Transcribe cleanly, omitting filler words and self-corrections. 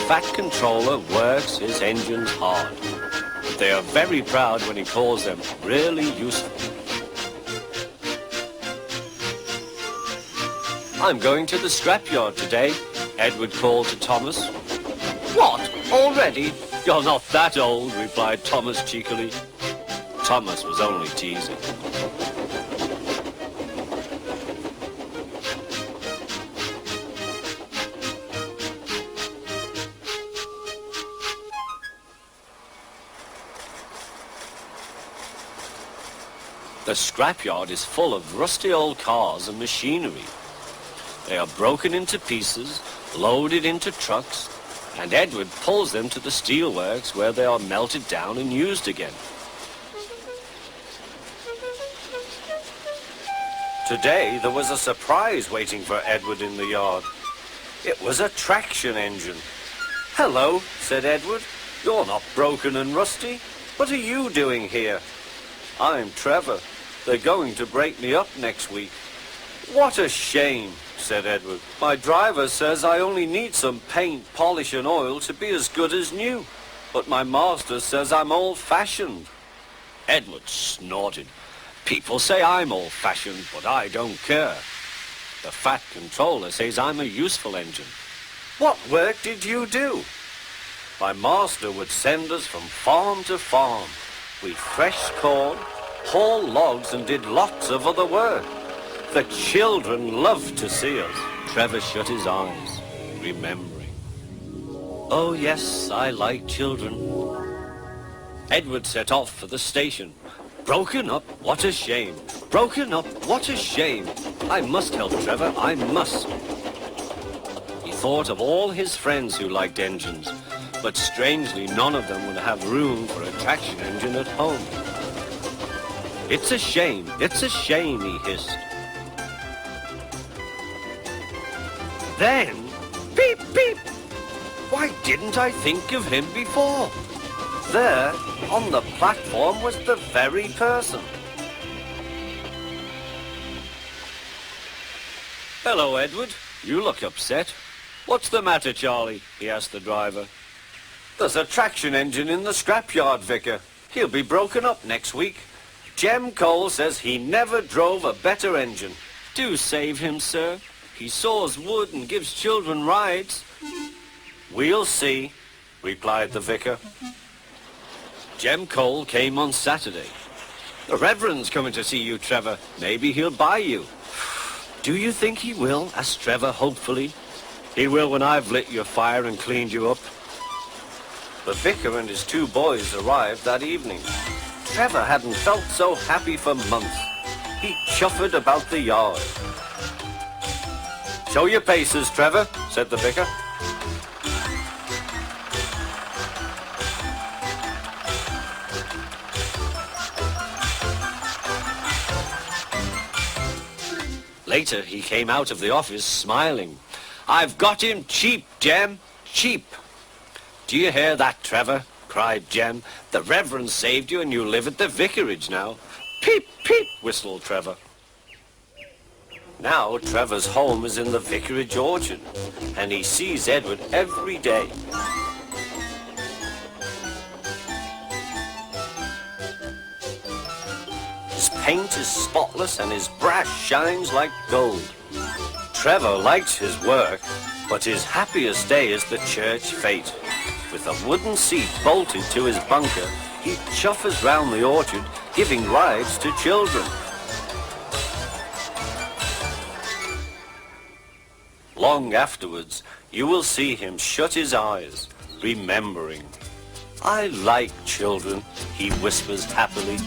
fat controller works his engines hard. But they are very proud when he calls them really useful. I'm going to the scrapyard today, Edward called to Thomas. What? Already? You're not that old, replied Thomas cheekily. Thomas was only teasing. The scrapyard is full of rusty old cars and machinery. They are broken into pieces, loaded into trucks, and Edward pulls them to the steelworks where they are melted down and used again. Today there was a surprise waiting for Edward in the yard. It was a traction engine. "Hello," said Edward. "You're not broken and rusty. What are you doing here?" "I'm Trevor. They're going to break me up next week." "What a shame," said Edward. "My driver says I only need some paint, polish and oil to be as good as new. But my master says I'm old-fashioned." Edward snorted. "People say I'm old-fashioned, but I don't care. The fat controller says I'm a useful engine." "What work did you do?" "My master would send us from farm to farm. We threshed corn, hauled logs and did lots of other work. The children loved to see us." Trevor shut his eyes, remembering. "Oh yes, I like children." Edward set off for the station. "Broken up, what a shame. Broken up, what a shame. I must help Trevor, I must." He thought of all his friends who liked engines, but strangely none of them would have room for a traction engine at home. It's a shame, he hissed. Then, beep, beep! Why didn't I think of him before? There, on the platform, was the very person. "Hello, Edward. You look upset. What's the matter, Charlie?" he asked the driver. "There's a traction engine in the scrapyard, Vicar. He'll be broken up next week. Jem Cole says he never drove a better engine." "Do save him, sir. He saws wood and gives children rides." "We'll see," replied the vicar. Jem Cole came on Saturday. "The Reverend's coming to see you, Trevor. Maybe he'll buy you." "Do you think he will?" asked Trevor hopefully. "He will when I've lit your fire and cleaned you up." The vicar and his two boys arrived that evening. Trevor hadn't felt so happy for months. He chuffered about the yard. "Show your paces, Trevor," said the vicar. Later, he came out of the office smiling. "I've got him cheap, Jem, cheap." "Do you hear that, Trevor?" cried Jem. "The Reverend saved you and you live at the vicarage now." "Peep, peep," whistled Trevor. Now Trevor's home is in the vicarage orchard, and he sees Edward every day. His paint is spotless and his brass shines like gold. Trevor likes his work, but his happiest day is the church fete. With a wooden seat bolted to his bunker, he chuffers round the orchard, giving rides to children. Long afterwards, you will see him shut his eyes, remembering. "I like children," he whispers happily.